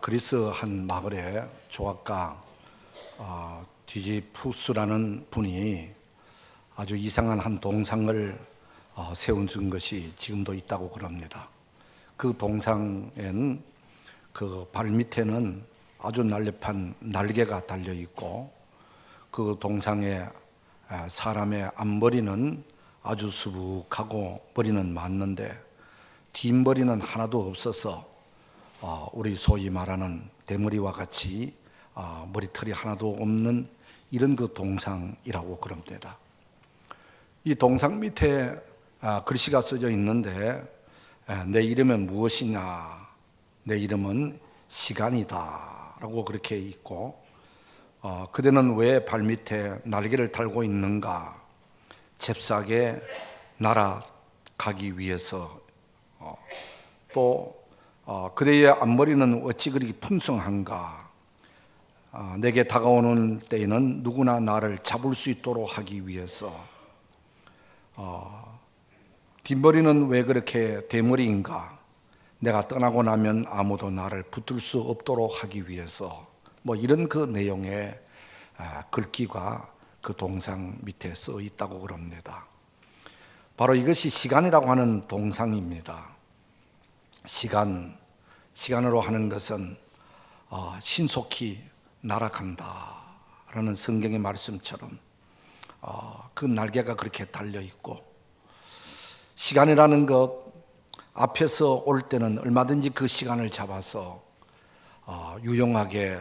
그리스 한 마을에 조각가 디지푸스라는 분이 아주 이상한 한 동상을 세운 것이 지금도 있다고 그럽니다. 그 동상엔 그 발 밑에는 아주 날렵한 날개가 달려 있고, 그 동상에 사람의 앞머리는 아주 수북하고 머리는 많는데 뒷머리는 하나도 없어서 우리 소위 말하는 대머리와 같이 머리털이 하나도 없는 이런 그 동상이라고 그럽니다. 이 동상 밑에 글씨가 써져 있는데, 내 이름은 무엇이냐, 내 이름은 시간이다 라고 그렇게 있고, 그대는 왜 발밑에 날개를 달고 있는가, 잽싸게 날아가기 위해서. 또 그대의 앞머리는 어찌 그리 풍성한가, 내게 다가오는 때에는 누구나 나를 잡을 수 있도록 하기 위해서. 뒷머리는 왜 그렇게 대머리인가, 내가 떠나고 나면 아무도 나를 붙들 수 없도록 하기 위해서. 이런 그 내용의 글귀가 그 동상 밑에 써 있다고 그럽니다. 바로 이것이 시간이라고 하는 동상입니다. 시간으로 하는 것은 신속히 날아간다 라는 성경의 말씀처럼 그 날개가 그렇게 달려 있고, 시간이라는 것 앞에서 올 때는 얼마든지 그 시간을 잡아서 유용하게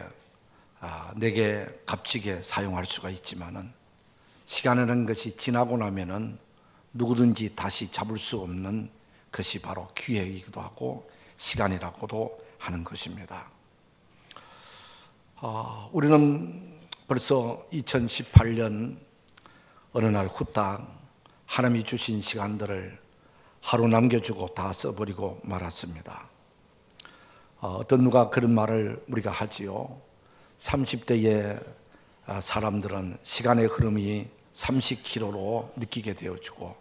내게 값지게 사용할 수가 있지만은, 시간이라는 것이 지나고 나면은 누구든지 다시 잡을 수 없는 것이 바로 기회이기도 하고 시간이라고도 하는 것입니다. 우리는 벌써 2018년 어느 날 후딱 하나님이 주신 시간들을 하루 남겨주고 다 써버리고 말았습니다. 어떤 누가 그런 말을 우리가 하지요. 30대의 사람들은 시간의 흐름이 30km로 느끼게 되어지고,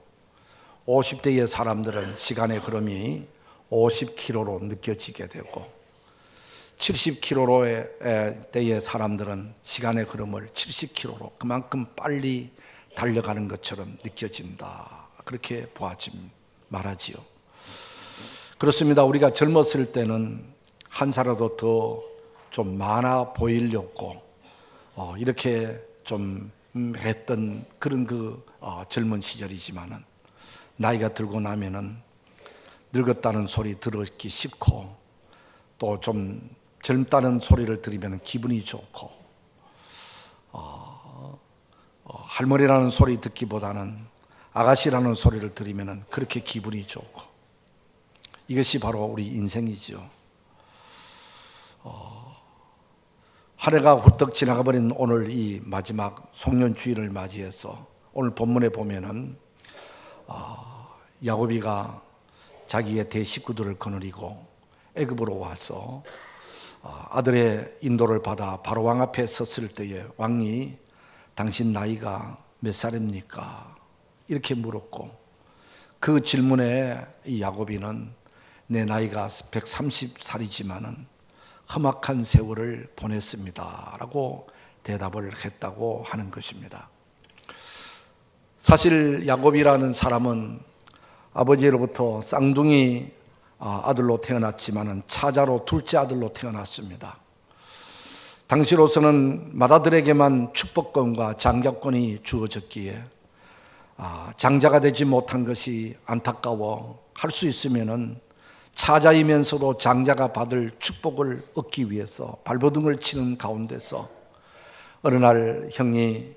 50대의 사람들은 시간의 흐름이 50km로 느껴지게 되고, 70km의 때의 사람들은 시간의 흐름을 70km로 그만큼 빨리 달려가는 것처럼 느껴진다, 그렇게 말하지요. 그렇습니다. 우리가 젊었을 때는 한 살이라도 더 좀 많아 보이려고 이렇게 좀 했던 그런 젊은 시절이지만은, 나이가 들고 나면은 늙었다는 소리 들었기 싫고, 또 좀 젊다는 소리를 들으면 기분이 좋고, 할머니라는 소리 듣기보다는 아가씨라는 소리를 들으면 그렇게 기분이 좋고, 이것이 바로 우리 인생이죠. 한 해가 훌떡 지나가버린 오늘 이 마지막 송년주일을 맞이해서 오늘 본문에 보면은 야곱이가 자기의 대식구들을 거느리고 애굽으로 와서 아들의 인도를 받아 바로 왕 앞에 섰을 때에 왕이 당신 나이가 몇 살입니까? 이렇게 물었고, 그 질문에 이 야곱이는 내 나이가 130살이지만은 험악한 세월을 보냈습니다 라고 대답을 했다고 하는 것입니다. 사실 야곱이라는 사람은 아버지로부터 쌍둥이 아들로 태어났지만은 차자로 둘째 아들로 태어났습니다. 당시로서는 맏아들에게만 축복권과 장자권이 주어졌기에 장자가 되지 못한 것이 안타까워 할 수 있으면은 차자이면서도 장자가 받을 축복을 얻기 위해서 발버둥을 치는 가운데서 어느 날 형이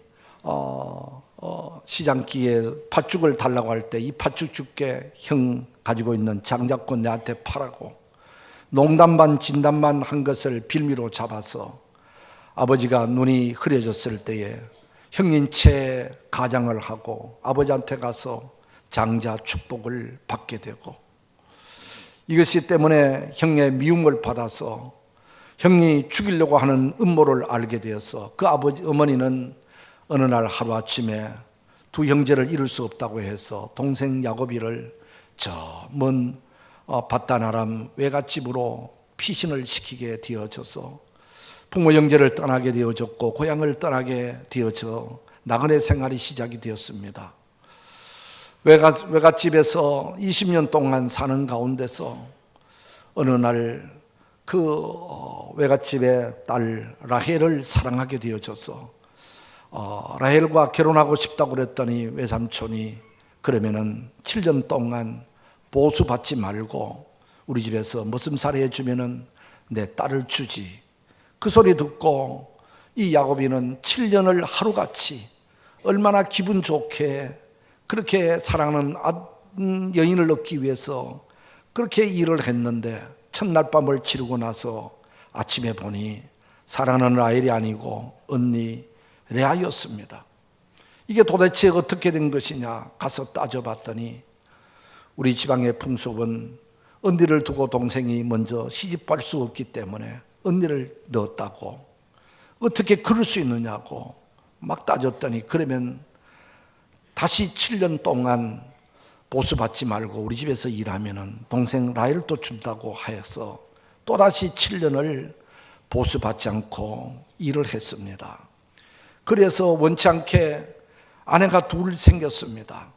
시장기에 팥죽을 달라고 할 때, 이 팥죽 줄게, 형 가지고 있는 장자권 내한테 파라고 농담 반 진담 반 한 것을 빌미로 잡아서 아버지가 눈이 흐려졌을 때에 형인 채 가장을 하고 아버지한테 가서 장자 축복을 받게 되고, 이것이 때문에 형의 미움을 받아서 형이 죽이려고 하는 음모를 알게 되어서 그 어머니는 어느 날 하루아침에 두 형제를 잃을 수 없다고 해서 동생 야곱이를 저 먼 밧단 아람 외갓집으로 피신을 시키게 되어져서 부모 형제를 떠나게 되어졌고 고향을 떠나게 되어져 나그네 생활이 시작이 되었습니다. 외갓집에서 20년 동안 사는 가운데서 어느 날 그 외갓집의 딸 라헬을 사랑하게 되어져서 라헬과 결혼하고 싶다고 그랬더니 외삼촌이 그러면은 7년 동안 보수받지 말고 우리 집에서 머슴살이 해주면은 내 딸을 주지. 그 소리 듣고 이 야곱이는 7년을 하루같이 얼마나 기분 좋게 그렇게 사랑하는 여인을 얻기 위해서 그렇게 일을 했는데 첫날 밤을 치르고 나서 아침에 보니 사랑하는 라헬이 아니고 언니 레아였습니다. 이게 도대체 어떻게 된 것이냐 가서 따져봤더니 우리 지방의 풍습은 언니를 두고 동생이 먼저 시집갈 수 없기 때문에 언니를 넣었다고, 어떻게 그럴 수 있느냐고 막 따졌더니 그러면 다시 7년 동안 보수받지 말고 우리 집에서 일하면은 동생 라헬도 준다고 하여서 또다시 7년을 보수받지 않고 일을 했습니다. 그래서 원치 않게 아내가 둘 생겼습니다.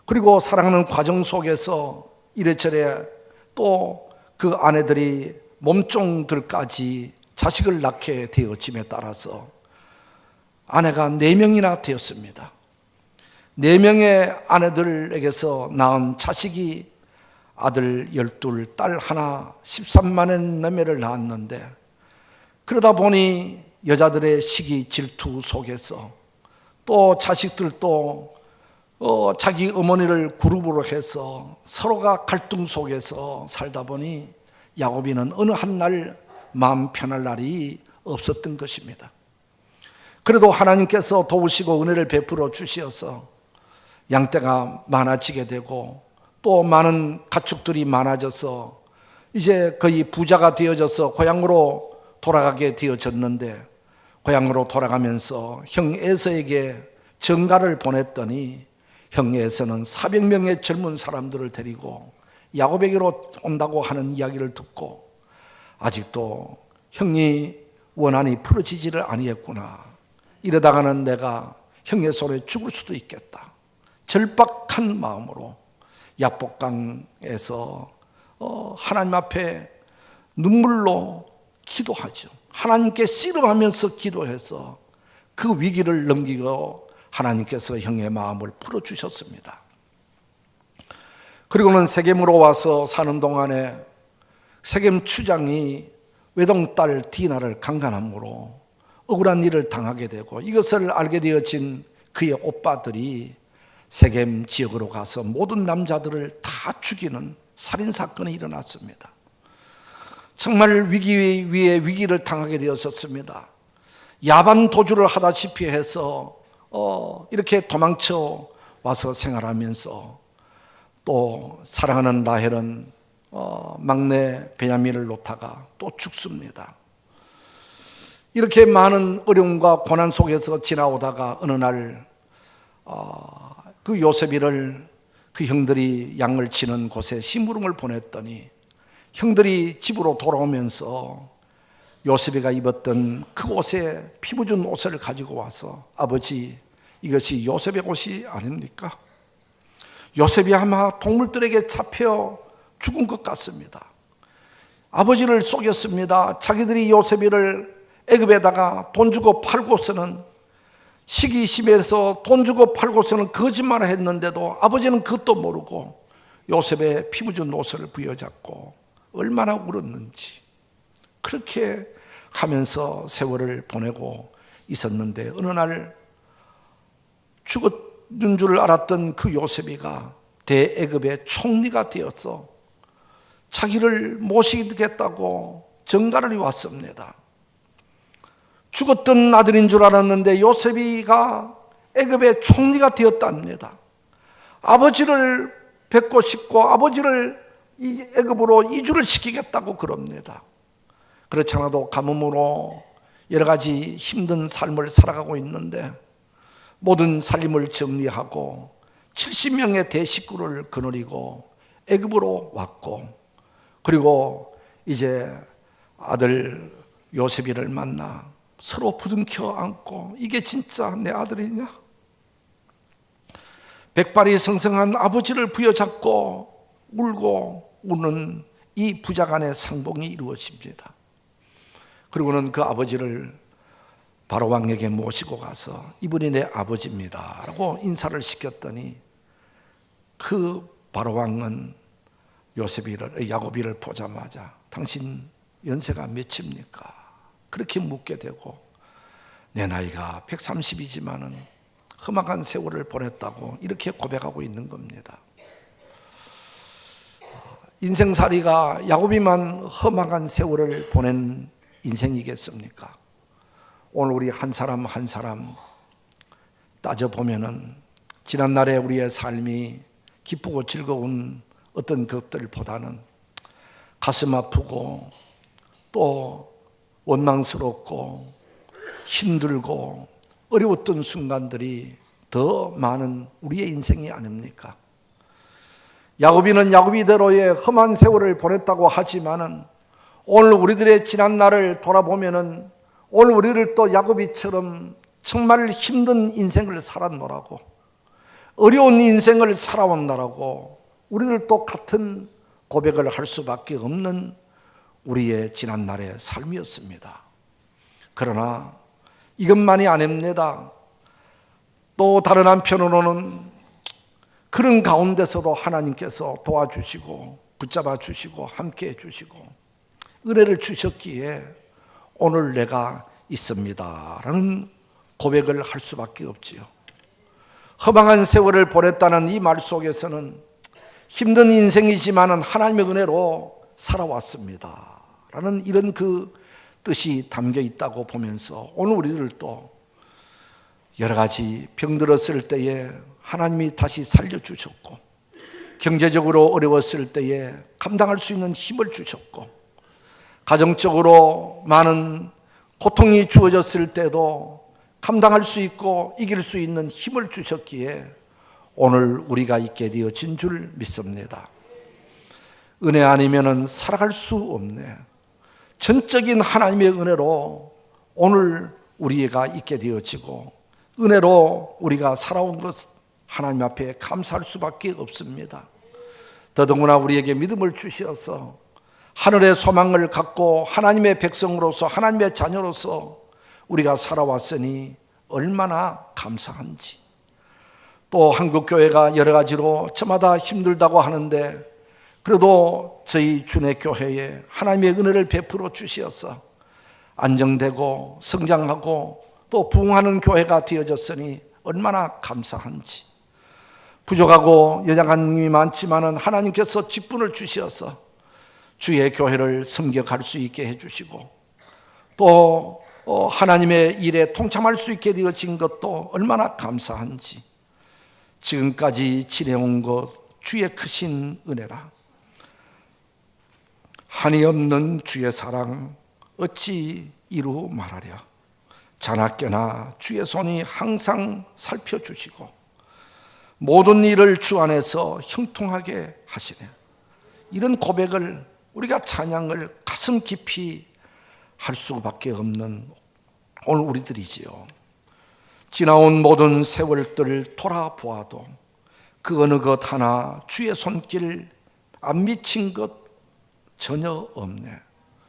그리고 사랑하는 과정 속에서 이래저래 또 그 아내들이 몸종들까지 자식을 낳게 되어짐에 따라서 아내가 4명이나 되었습니다. 4명의 아내들에게서 낳은 자식이 아들 12, 딸 하나 13만의 남매를 낳았는데, 그러다 보니 여자들의 시기 질투 속에서 또 자식들도 자기 어머니를 그룹으로 해서 서로가 갈등 속에서 살다 보니 야곱이는 어느 한날 마음 편할 날이 없었던 것입니다. 그래도 하나님께서 도우시고 은혜를 베풀어 주시어서 양떼가 많아지게 되고 또 많은 가축들이 많아져서 이제 거의 부자가 되어져서 고향으로 돌아가게 되어졌는데, 고향으로 돌아가면서 형 에서에게 전가를 보냈더니 형 에서는 400명의 젊은 사람들을 데리고 야곱에게로 온다고 하는 이야기를 듣고 아직도 형이 원한이 풀어지지를 아니했구나, 이러다가는 내가 형의 손에 죽을 수도 있겠다, 절박한 마음으로 야복강에서 하나님 앞에 눈물로 기도하죠. 하나님께 씨름하면서 기도해서 그 위기를 넘기고 하나님께서 형의 마음을 풀어주셨습니다. 그리고는 세겜으로 와서 사는 동안에 세겜 추장이 외동딸 디나를 강간함으로 억울한 일을 당하게 되고, 이것을 알게 되어진 그의 오빠들이 세겜 지역으로 가서 모든 남자들을 다 죽이는 살인사건이 일어났습니다. 정말 위기 위에 위기를 당하게 되었었습니다. 야반 도주를 하다시피 해서 이렇게 도망쳐 와서 생활하면서 또 사랑하는 라헬은 막내 베냐민을 놓다가 또 죽습니다. 이렇게 많은 어려움과 고난 속에서 지나오다가 어느 날 그 요셉이를 그 형들이 양을 치는 곳에 심부름을 보냈더니 형들이 집으로 돌아오면서 요셉이가 입었던 그 옷에 피부준 옷을 가지고 와서, 아버지, 이것이 요셉의 옷이 아닙니까? 요셉이 아마 동물들에게 잡혀 죽은 것 같습니다. 아버지를 속였습니다. 자기들이 요셉이를 애굽에다가 돈 주고 팔고서는, 시기심에서 돈 주고 팔고서는 거짓말을 했는데도 아버지는 그것도 모르고 요셉의 피부준 옷을 부여잡고 얼마나 울었는지, 그렇게 하면서 세월을 보내고 있었는데 어느 날 죽었는 줄 알았던 그 요셉이가 대애굽의 총리가 되어서 자기를 모시겠다고 전가를 왔습니다. 죽었던 아들인 줄 알았는데 요셉이가 애굽의 총리가 되었답니다. 아버지를 뵙고 싶고 아버지를 이 애굽으로 이주를 시키겠다고 그럽니다. 그렇지 않아도 가뭄으로 여러 가지 힘든 삶을 살아가고 있는데 모든 살림을 정리하고 70명의 대식구를 거느리고 애굽으로 왔고, 그리고 이제 아들 요셉이를 만나 서로 부둥켜 안고 이게 진짜 내 아들이냐? 백발이 성성한 아버지를 부여잡고 울고 우는 이 부자간의 상봉이 이루어집니다. 그리고는 그 아버지를 바로 왕에게 모시고 가서 이분이 내 아버지입니다 라고 인사를 시켰더니 그 바로 왕은 야곱이를 보자마자 당신 연세가 몇입니까? 그렇게 묻게 되고 내 나이가 130이지만은 험악한 세월을 보냈다고 이렇게 고백하고 있는 겁니다. 인생살이가 야곱이만 험악한 세월을 보낸 인생이겠습니까? 오늘 우리 한 사람 한 사람 따져보면은 지난날에 우리의 삶이 기쁘고 즐거운 어떤 것들보다는 가슴 아프고 또 원망스럽고 힘들고 어려웠던 순간들이 더 많은 우리의 인생이 아닙니까? 야곱이는 야곱이대로의 험한 세월을 보냈다고 하지만은 오늘 우리들의 지난 날을 돌아보면은 오늘 우리들도 야곱이처럼 정말 힘든 인생을 살았노라고 어려운 인생을 살아왔노라고 우리들도 같은 고백을 할 수밖에 없는 우리의 지난 날의 삶이었습니다. 그러나 이것만이 아닙니다. 또 다른 한편으로는 그런 가운데서도 하나님께서 도와주시고 붙잡아 주시고 함께 해주시고 은혜를 주셨기에 오늘 내가 있습니다 라는 고백을 할 수밖에 없지요. 허망한 세월을 보냈다는 이 말 속에서는 힘든 인생이지만 하나님의 은혜로 살아왔습니다 라는 이런 그 뜻이 담겨 있다고 보면서 오늘 우리들도 여러 가지 병들었을 때에 하나님이 다시 살려주셨고 경제적으로 어려웠을 때에 감당할 수 있는 힘을 주셨고 가정적으로 많은 고통이 주어졌을 때도 감당할 수 있고 이길 수 있는 힘을 주셨기에 오늘 우리가 있게 되어진 줄 믿습니다. 은혜 아니면은 살아갈 수 없네. 전적인 하나님의 은혜로 오늘 우리가 있게 되어지고 은혜로 우리가 살아온 것 하나님 앞에 감사할 수밖에 없습니다. 더더구나 우리에게 믿음을 주셔서 하늘의 소망을 갖고 하나님의 백성으로서 하나님의 자녀로서 우리가 살아왔으니 얼마나 감사한지. 또 한국교회가 여러 가지로 저마다 힘들다고 하는데 그래도 저희 준회교회에 하나님의 은혜를 베풀어 주시어서 안정되고 성장하고 또 부흥하는 교회가 되어졌으니 얼마나 감사한지. 부족하고 연약한 힘이 많지만 하나님께서 직분을 주시어서 주의 교회를 섬겨갈 수 있게 해주시고 또 하나님의 일에 동참할 수 있게 되어진 것도 얼마나 감사한지. 지금까지 지내온 것 주의 크신 은혜라. 한이 없는 주의 사랑 어찌 이루 말하랴. 자나깨나 주의 손이 항상 살펴주시고 모든 일을 주 안에서 형통하게 하시네. 이런 고백을 우리가 찬양을 가슴 깊이 할 수밖에 없는 오늘 우리들이지요. 지나온 모든 세월들을 돌아보아도 그 어느 것 하나 주의 손길 안 미친 것 전혀 없네.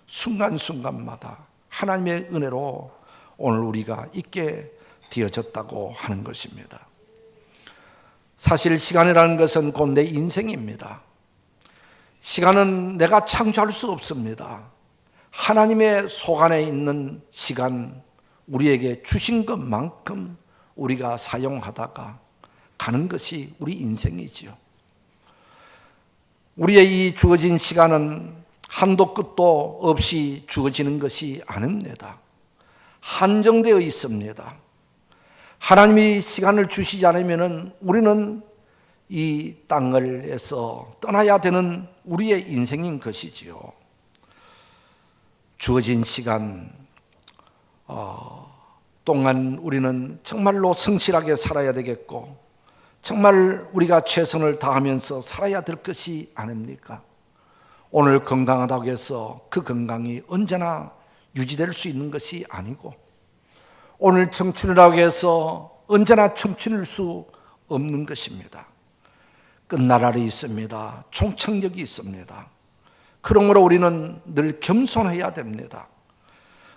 순간순간마다 하나님의 은혜로 오늘 우리가 있게 되어졌다고 하는 것입니다. 사실 시간이라는 것은 곧 내 인생입니다. 시간은 내가 창조할 수 없습니다. 하나님의 속 안에 있는 시간, 우리에게 주신 것만큼 우리가 사용하다가 가는 것이 우리 인생이지요. 우리의 이 주어진 시간은 한도 끝도 없이 주어지는 것이 아닙니다. 한정되어 있습니다. 하나님이 시간을 주시지 않으면 우리는 이 땅을에서 떠나야 되는 우리의 인생인 것이지요. 주어진 시간 동안 우리는 정말로 성실하게 살아야 되겠고 정말 우리가 최선을 다하면서 살아야 될 것이 아닙니까? 오늘 건강하다고 해서 그 건강이 언제나 유지될 수 있는 것이 아니고, 오늘 청춘이라고 해서 언제나 청춘일 수 없는 것입니다. 끝날 날이 있습니다. 총청력이 있습니다. 그러므로 우리는 늘 겸손해야 됩니다.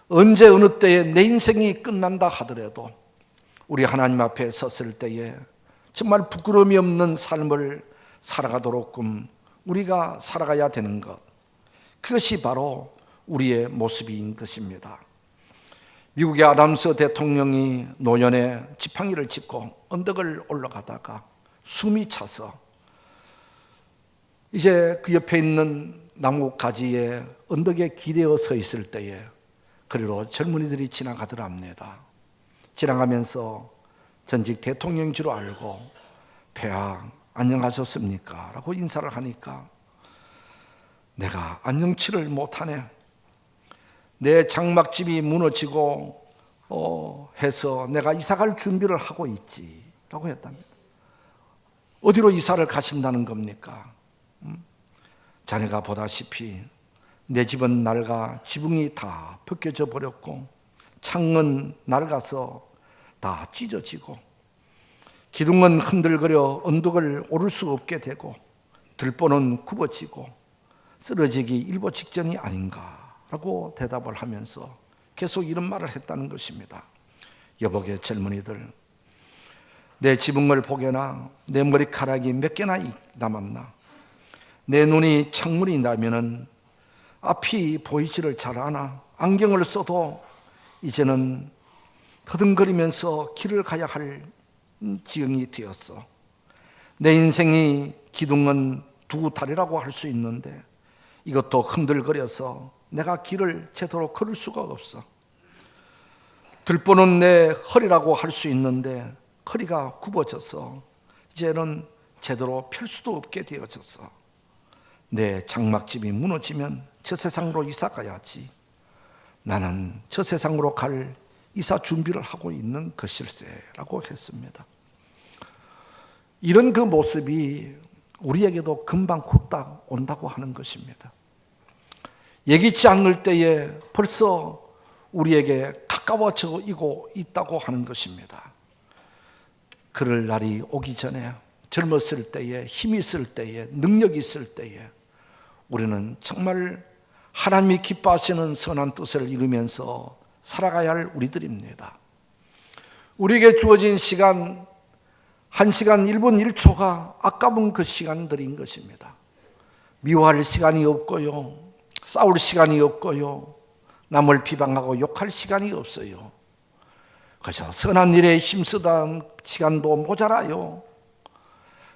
언제 어느 때에 내 인생이 끝난다 하더라도 우리 하나님 앞에 섰을 때에 정말 부끄러움이 없는 삶을 살아가도록끔 우리가 살아가야 되는 것, 그것이 바로 우리의 모습인 것입니다. 미국의 아담스 대통령이 노년에 지팡이를 짚고 언덕을 올라가다가 숨이 차서 이제 그 옆에 있는 나무 가지에 언덕에 기대어 서 있을 때에 그리로 젊은이들이 지나가더랍니다. 지나가면서 전직 대통령인 줄 알고 폐하 안녕하셨습니까? 라고 인사를 하니까 내가 안녕치를 못하네. 내 장막집이 무너지고 해서 내가 이사갈 준비를 하고 있지 라고 했답니다. 어디로 이사를 가신다는 겁니까? 자네가 보다시피 내 집은 낡아 지붕이 다 벗겨져 버렸고 창은 낡아서 다 찢어지고 기둥은 흔들거려 언덕을 오를 수 없게 되고 들보는 굽어지고 쓰러지기 일보 직전이 아닌가라고 대답을 하면서 계속 이런 말을 했다는 것입니다. 여복의 젊은이들, 내 지붕을 보게나 내 머리카락이 몇 개나 남았나, 내 눈이 창문이 나면은 앞이 보이지를 잘 않아. 안경을 써도 이제는 허둥거리면서 길을 가야 할 지경이 되었어. 내 인생이 기둥은 두 다리라고 할 수 있는데 이것도 흔들거려서 내가 길을 제대로 걸을 수가 없어. 들보는 내 허리라고 할 수 있는데 허리가 굽어져서 이제는 제대로 펼 수도 없게 되어졌어. 내 장막집이 무너지면 저 세상으로 이사 가야지. 나는 저 세상으로 갈 이사 준비를 하고 있는 것일세라고 했습니다. 이런 그 모습이 우리에게도 금방 후딱 온다고 하는 것입니다. 예기치 않을 때에 벌써 우리에게 가까워지고 있다고 하는 것입니다. 그럴 날이 오기 전에, 젊었을 때에, 힘이 있을 때에, 능력이 있을 때에 우리는 정말 하나님이 기뻐하시는 선한 뜻을 이루면서 살아가야 할 우리들입니다. 우리에게 주어진 시간 1시간 1분 1초가 아까운 그 시간들인 것입니다. 미워할 시간이 없고요, 싸울 시간이 없고요, 남을 비방하고 욕할 시간이 없어요. 그저 선한 일에 힘쓰다 시간도 모자라요.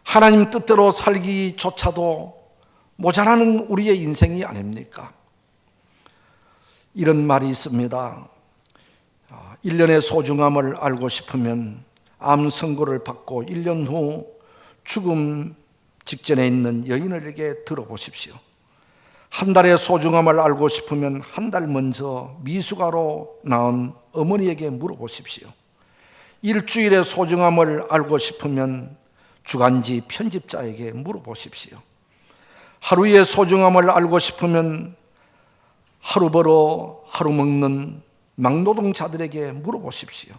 하나님 뜻대로 살기조차도 모자라는 우리의 인생이 아닙니까? 이런 말이 있습니다. 1년의 소중함을 알고 싶으면 암 선고를 받고 1년 후 죽음 직전에 있는 여인에게 들어보십시오. 한 달의 소중함을 알고 싶으면 한 달 먼저 미숙아로 낳은 어머니에게 물어보십시오. 일주일의 소중함을 알고 싶으면 주간지 편집자에게 물어보십시오. 하루의 소중함을 알고 싶으면 하루 벌어 하루 먹는 막노동자들에게 물어보십시오.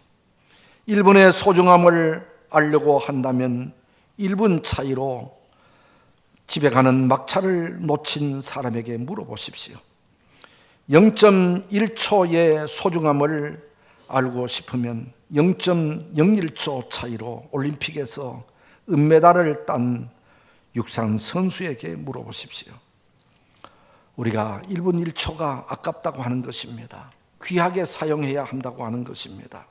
1분의 소중함을 알려고 한다면 1분 차이로 집에 가는 막차를 놓친 사람에게 물어보십시오. 0.1초의 소중함을 알고 싶으면 0.01초 차이로 올림픽에서 은메달을 딴 육상 선수에게 물어보십시오. 우리가 1분 1초가 아깝다고 하는 것입니다. 귀하게 사용해야 한다고 하는 것입니다.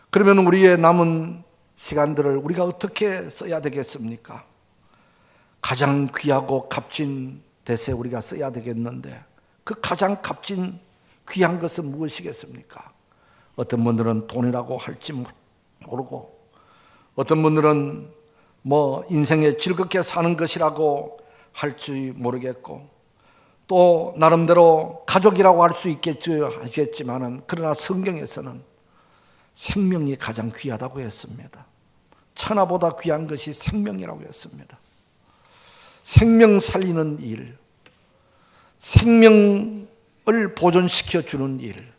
그러면 우리의 남은 시간들을 우리가 어떻게 써야 되겠습니까? 가장 귀하고 값진 데세 우리가 써야 되겠는데 그 가장 값진 귀한 것은 무엇이겠습니까? 어떤 분들은 돈이라고 할지 모르고, 어떤 분들은 인생에 즐겁게 사는 것이라고 할지 모르겠고, 또 나름대로 가족이라고 할 수 있겠지만은, 그러나 성경에서는 생명이 가장 귀하다고 했습니다. 천하보다 귀한 것이 생명이라고 했습니다. 생명 살리는 일, 생명을 보존시켜 주는 일,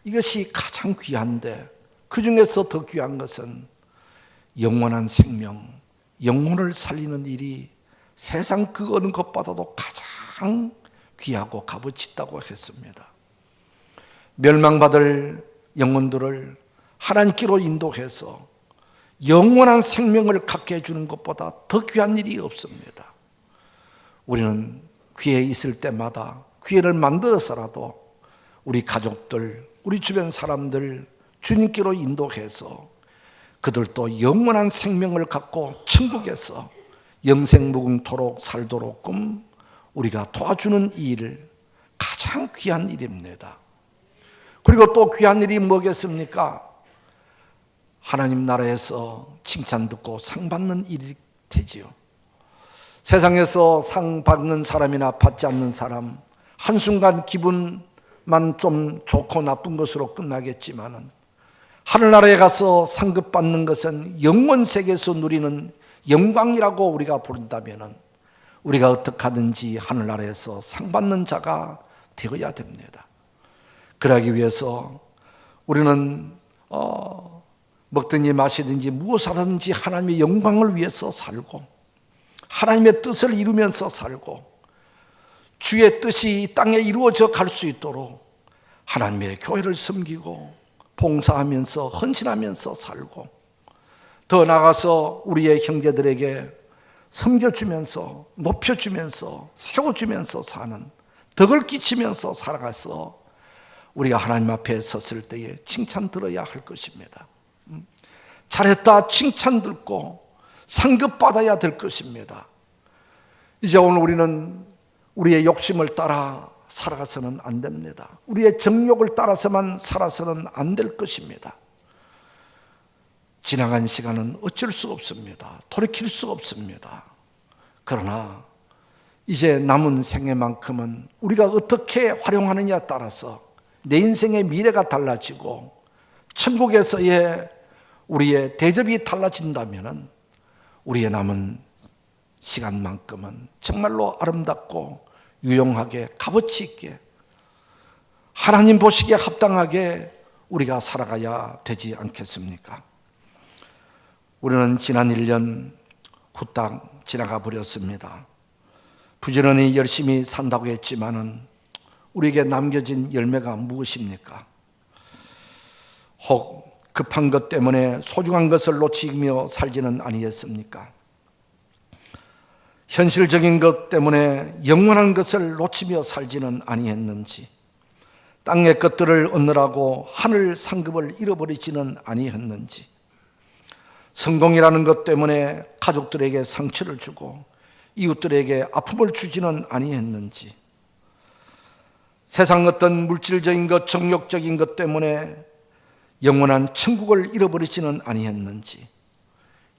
이것이 가장 귀한데 그 중에서 더 귀한 것은 영원한 생명, 영혼을 살리는 일이 세상 그 어느 것보다도 가장 귀하고 값어치 있다고 했습니다. 멸망받을 영혼들을 하나님께로 인도해서 영원한 생명을 갖게 해주는 것보다 더 귀한 일이 없습니다. 우리는 기회 있을 때마다 기회를 만들어서라도 우리 가족들, 우리 주변 사람들 주님께로 인도해서 그들도 영원한 생명을 갖고 천국에서 영생무궁토록 살도록 우리가 도와주는 일, 가장 귀한 일입니다. 그리고 또 귀한 일이 뭐겠습니까? 하나님 나라에서 칭찬 듣고 상 받는 일이 되지요. 세상에서 상 받는 사람이나 받지 않는 사람, 한순간 기분만 좀 좋고 나쁜 것으로 끝나겠지만은 하늘나라에 가서 상급 받는 것은 영원 세계에서 누리는 영광이라고 우리가 부른다면은 우리가 어떻게 하든지 하늘나라에서 상 받는 자가 되어야 됩니다. 그러기 위해서 우리는 먹든지 마시든지 무엇하든지 하나님의 영광을 위해서 살고 하나님의 뜻을 이루면서 살고 주의 뜻이 이 땅에 이루어져 갈 수 있도록 하나님의 교회를 섬기고 봉사하면서 헌신하면서 살고 더 나아가서 우리의 형제들에게 섬겨주면서 높여주면서 세워주면서 사는 덕을 끼치면서 살아가서 우리가 하나님 앞에 섰을 때에 칭찬 들어야 할 것입니다. 잘했다 칭찬 듣고 상급 받아야 될 것입니다. 이제 오늘 우리는 우리의 욕심을 따라 살아가서는 안 됩니다. 우리의 정욕을 따라서만 살아서는 안 될 것입니다. 지나간 시간은 어쩔 수 없습니다. 돌이킬 수 없습니다. 그러나 이제 남은 생애만큼은 우리가 어떻게 활용하느냐에 따라서 내 인생의 미래가 달라지고 천국에서의 우리의 대접이 달라진다면 우리의 남은 시간만큼은 정말로 아름답고 유용하게 값어치 있게 하나님 보시기에 합당하게 우리가 살아가야 되지 않겠습니까? 우리는 지난 1년 후딱 지나가 버렸습니다. 부지런히 열심히 산다고 했지만은 우리에게 남겨진 열매가 무엇입니까? 혹 급한 것 때문에 소중한 것을 놓치며 살지는 아니했습니까? 현실적인 것 때문에 영원한 것을 놓치며 살지는 아니했는지, 땅의 것들을 얻느라고 하늘 상급을 잃어버리지는 아니했는지, 성공이라는 것 때문에 가족들에게 상처를 주고 이웃들에게 아픔을 주지는 아니했는지, 세상 어떤 물질적인 것, 정욕적인 것 때문에 영원한 천국을 잃어버리지는 아니했는지,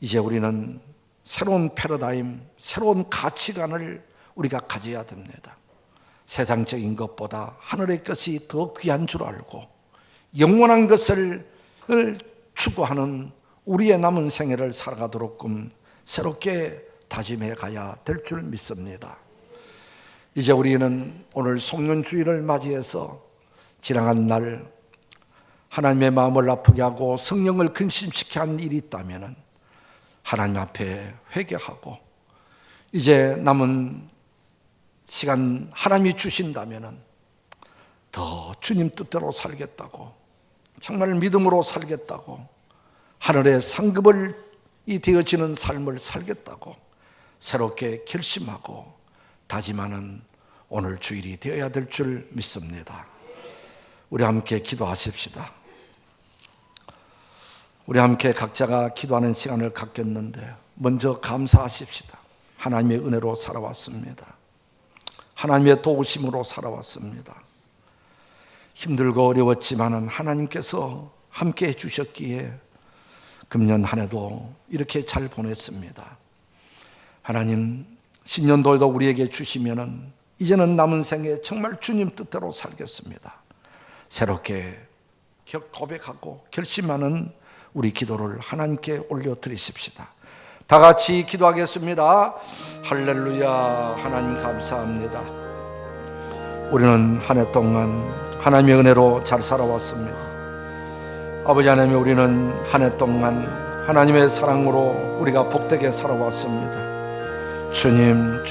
이제 우리는 새로운 패러다임, 새로운 가치관을 우리가 가져야 됩니다. 세상적인 것보다 하늘의 것이 더 귀한 줄 알고 영원한 것을 추구하는 우리의 남은 생애를 살아가도록 새롭게 다짐해 가야 될 줄 믿습니다. 이제 우리는 오늘 송년주일을 맞이해서 지나간 날 하나님의 마음을 아프게 하고 성령을 근심시켜 한 일이 있다면 하나님 앞에 회개하고 이제 남은 시간 하나님이 주신다면 더 주님 뜻대로 살겠다고, 정말 믿음으로 살겠다고, 하늘의 상급을 되어지는 삶을 살겠다고 새롭게 결심하고 다짐하는 오늘 주일이 되어야 될 줄 믿습니다. 우리 함께 기도하십시다. 우리 함께 각자가 기도하는 시간을 갖겠는데 먼저 감사하십시다. 하나님의 은혜로 살아왔습니다. 하나님의 도우심으로 살아왔습니다. 힘들고 어려웠지만은 하나님께서 함께 해주셨기에 금년 한 해도 이렇게 잘 보냈습니다. 하나님, 신년도에도 우리에게 주시면은 이제는 남은 생에 정말 주님 뜻대로 살겠습니다. 새롭게 고백하고 결심하는 우리 기도를 하나님께 올려드리십시다. 다 같이 기도하겠습니다. 할렐루야. 하나님 감사합니다. 우리는 한 해 동안 하나님의 은혜로 잘 살아왔습니다. 아버지 하나님, 우리는 한 해 동안 하나님의 사랑으로 우리가 복되게 살아왔습니다. 주님,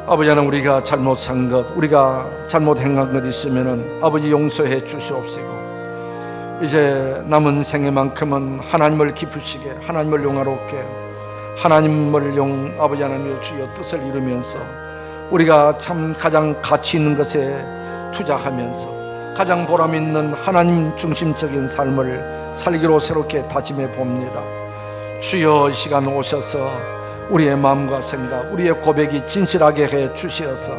아버지 하나님, 우리가 잘못 산 것, 우리가 잘못 행한 것 있으면 아버지 용서해 주시옵시고, 이제 남은 생애만큼은 하나님을 기쁘시게, 하나님을 영화롭게, 하나님을 아버지 하나님의 주여 뜻을 이루면서 우리가 참 가장 가치 있는 것에 투자하면서 가장 보람 있는 하나님 중심적인 삶을 살기로 새롭게 다짐해 봅니다. 주여, 이 시간 오셔서 우리의 마음과 생각, 우리의 고백이 진실하게 해 주시어서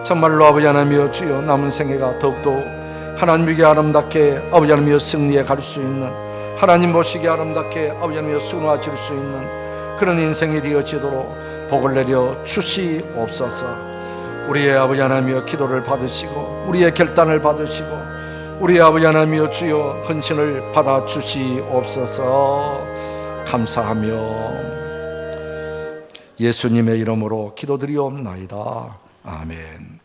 정말로 아버지 하나님이여 주여 남은 생애가 더욱더 하나님에게 아름답게 아버지 하나님이여 승리해 갈 수 있는, 하나님 보시기에 아름답게 아버지 하나님이여 수놓아질 수 있는 그런 인생이 되어지도록 복을 내려 주시옵소서. 우리의 아버지 하나님이여 기도를 받으시고 우리의 결단을 받으시고 우리의 아버지 하나님이여 주여 헌신을 받아 주시옵소서. 감사하며 예수님의 이름으로 기도드리옵나이다. 아멘.